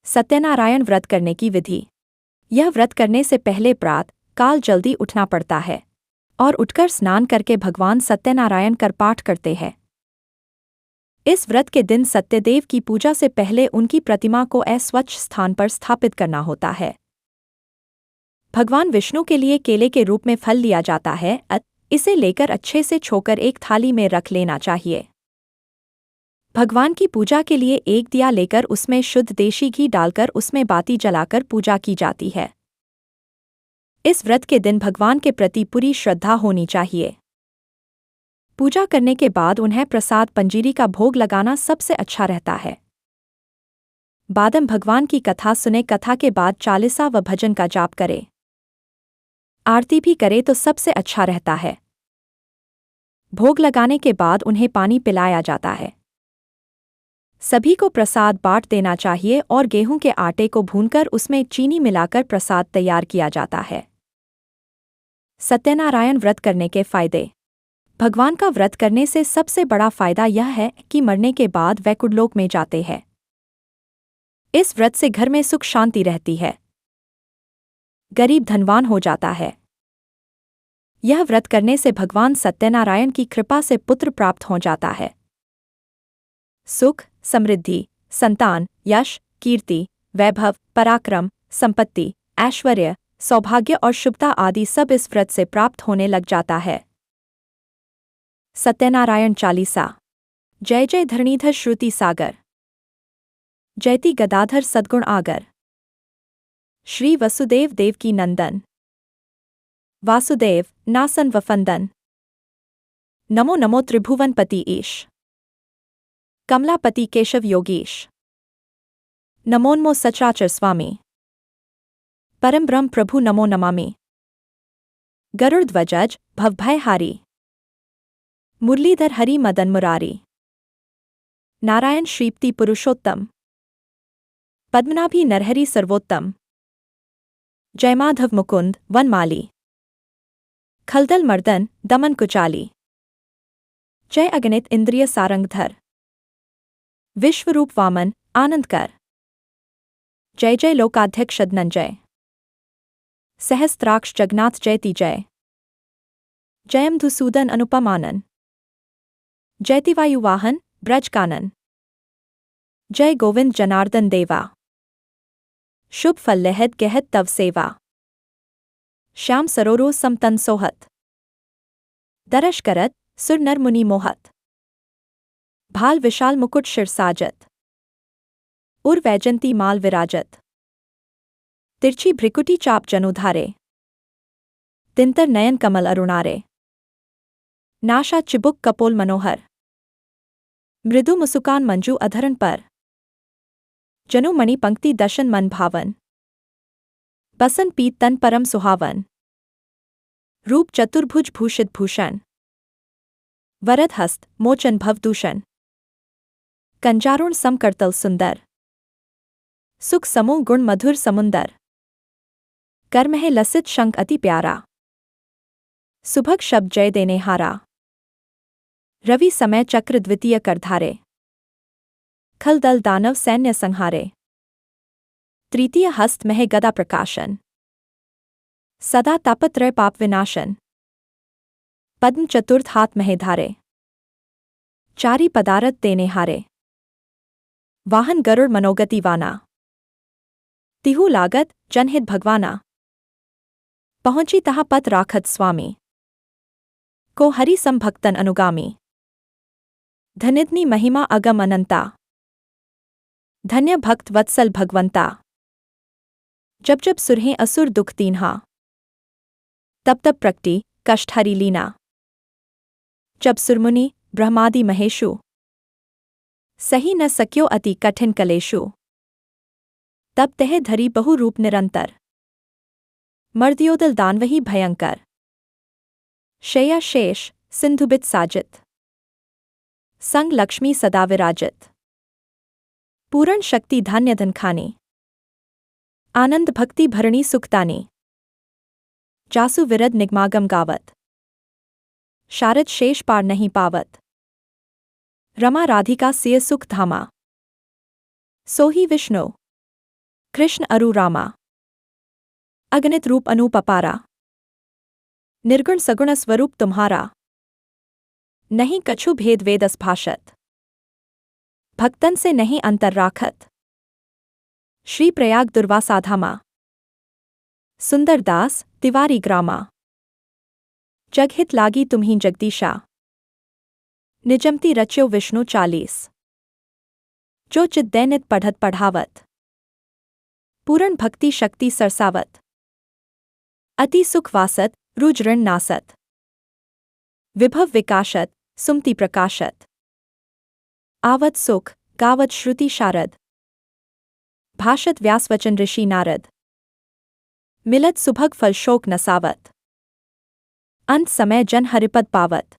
सत्यनारायण व्रत करने की विधि। यह व्रत करने से पहले प्रातः काल जल्दी उठना पड़ता है और उठकर स्नान करके भगवान सत्यनारायण कर पाठ करते हैं। इस व्रत के दिन सत्यदेव की पूजा से पहले उनकी प्रतिमा को अस्वच्छ स्थान पर स्थापित करना होता है। भगवान विष्णु के लिए केले के रूप में फल लिया जाता है, इसे लेकर अच्छे से छोकर एक थाली में रख लेना चाहिए। भगवान की पूजा के लिए एक दिया लेकर उसमें शुद्ध देशी घी डालकर उसमें बाती जलाकर पूजा की जाती है। इस व्रत के दिन भगवान के प्रति पूरी श्रद्धा होनी चाहिए। पूजा करने के बाद उन्हें प्रसाद पंजीरी का भोग लगाना सबसे अच्छा रहता है। बादम भगवान की कथा सुने, कथा के बाद चालीसा व भजन का जाप करे, आरती भी करे तो सबसे अच्छा रहता है। भोग लगाने के बाद उन्हें पानी पिलाया जाता है। सभी को प्रसाद बांट देना चाहिए और गेहूं के आटे को भूनकर उसमें चीनी मिलाकर प्रसाद तैयार किया जाता है। सत्यनारायण व्रत करने के फायदे। भगवान का व्रत करने से सबसे बड़ा फायदा यह है कि मरने के बाद वैकुंठ में जाते हैं। इस व्रत से घर में सुख शांति रहती है। गरीब धनवान हो जाता है। यह व्रत करने से भगवान सत्यनारायण की कृपा से पुत्र प्राप्त हो जाता है। सुख, समृद्धि, संतान, यश, कीर्ति, वैभव, पराक्रम, संपत्ति, ऐश्वर्य, सौभाग्य और शुभता आदि सब इस व्रत से प्राप्त होने लग जाता है। सत्यनारायण चालीसा। जय जय धरणीधर श्रुति सागर, जयति गदाधर सद्गुण आगर, श्री वसुदेव देवकी नंदन, वासुदेव नासन वफंदन, नमो नमो त्रिभुवनपति ईश, कमलापति केशव योगीश, नमोन्मो सचराचर स्वामी, परम ब्रह्म प्रभु नमो नमामि, गरुड़ध्वजज भवभयहारी, मुरलीधर हरि मदन मुरारी, नारायण श्रीपति पुरुषोत्तम, पद्मनाभी नरहरि सर्वोत्तम, जयमाधव मुकुंद वनमाली, खलदल मर्दन दमन कुचाली, जय अगणित इंद्रिय सारंगधर, विश्वरूप वामन आनंदकर, जय जय लोकाध्यक्ष धनंजय, सहस्त्राक्ष जगन्नाथ जयति जय, जयमधुसूदन अनुपमानन, जयतिवायुवाहन ब्रजकानन, जय गोविंद जनार्दन देवा, शुभ फल लहद गहत तव सेवा, श्याम सरोरो समतन सोहत, दरश करत सुर नर मुनि मोहत, भाल विशाल मुकुट शिर साजत, उर वैजंती माल विराजत, तिरछी भ्रिकुटी चाप जनुधारे, तिंतर नयन कमल अरुणारे, नाशा चिबुक कपोल मनोहर, मृदु मुसुकान मंजू अधरन पर, जनु मणि पंक्ति दशन मन भावन, बसन पीत तन परम सुहावन, रूप चतुर्भुज भूषित भूषण, वरद हस्त मोचन भवदूषण, कंजारुण समकर्तल सुंदर, सुख समूह गुण मधुर समुंदर, कर्म है लसित शंख अति प्यारा, सुभग शब्द जय देने हारा, रवि समय चक्र द्वितीय करधारे, खल दल दानव सैन्य संहारे, तृतीय हस्त मह गदा प्रकाशन, सदा तापत्रय पाप विनाशन, पद्म चतुर्थ हाथ मह धारे, चारी पदारथ देने हारे, वाहन गरुड़ मनोगति वाना, तिहु लागत जनहित भगवाना, पहुंची तहा पत राखत स्वामी, को हरि संभक्तन अनुगामी, धनिधनि महिमा अगम अनंता, धन्य भक्त वत्सल भगवंता, जब जब सुरहें असुर दुख दीन्हा, तब तब प्रकटी कष्ट हरि लीना, जब सुरमुनि ब्रह्मादि महेशु, सही न सक्यो अति कठिन कलेशु, तब तह धरी बहु रूप निरंतर, मर्दयोदल दानवही भयंकर, शया शेष सिंधुबित साजित, संग लक्ष्मी सदा विराजित, पूर्ण शक्ति धान्य धन खानी, आनंद भक्ति भरणी सुखतानी, जासु विरद निगमागम गावत, शारद शेष पार नहीं पावत, रमा राधिका सिय सुख धामा, सोही विष्णु। कृष्ण अरु रामा। अगणित रूप अनूप अपारा। निर्गुण सगुण स्वरूप तुम्हारा। नहीं कछु भेद वेदस भाषत। भक्तन से नहीं अंतर राखत। श्री प्रयाग दुर्वासाधामा। सुंदर दास तिवारी ग्रामा। जगहित लागी तुम्हीं जगदीशा। निजमति रच्यो विष्णु 40। जो चित दैनित पढ़त पढ़ावत। पूर्ण भक्ति शक्ति सरसावत। अति सुख वासत रुज ऋण नासत। विभव विकाशत सुमति प्रकाशत। आवत सुख गावत श्रुति शारद। भाषत व्यासवचन ऋषि नारद। मिलत सुभग फल शोक नसावत। अंत समय जन हरिपद पावत।